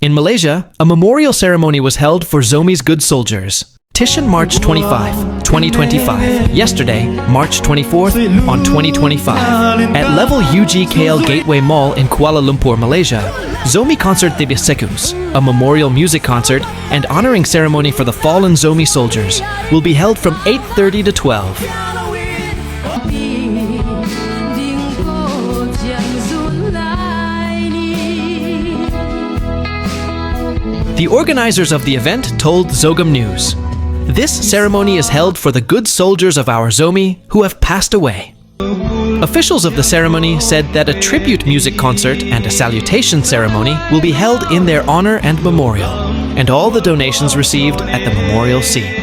In Malaysia, a memorial ceremony was held for Zomi's good soldiers. Tishan March 25, 2025. Yesterday, March 24th on 2025. At Level UGKL Gateway Mall in Kuala Lumpur, Malaysia, Zomi Concert de Bisekus, a memorial music concert and honoring ceremony for the fallen Zomi soldiers, will be held from 8:30 to 12. The organizers of the event told Zogam News, "This ceremony is held for the good soldiers of our Zomi who have passed away." Officials of the ceremony said that a tribute music concert and a salutation ceremony will be held in their honor and memorial, and all the donations received at the memorial scene.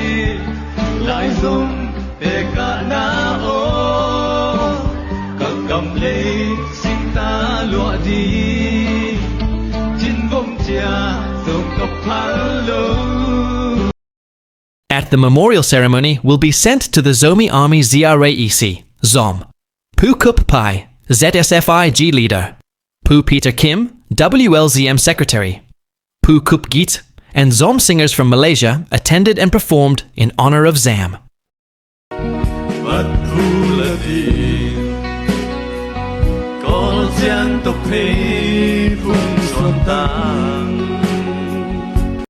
At the memorial ceremony will be sent to the Zomi Army ZRAEC, ZOM, Pu Kup Pai, ZSFI-G Leader, Pu Peter Kim, WLZM Secretary, Pu Kup Git, and ZOM singers from Malaysia attended and performed in honor of ZAM. Có giang tộc thế phung xuân tang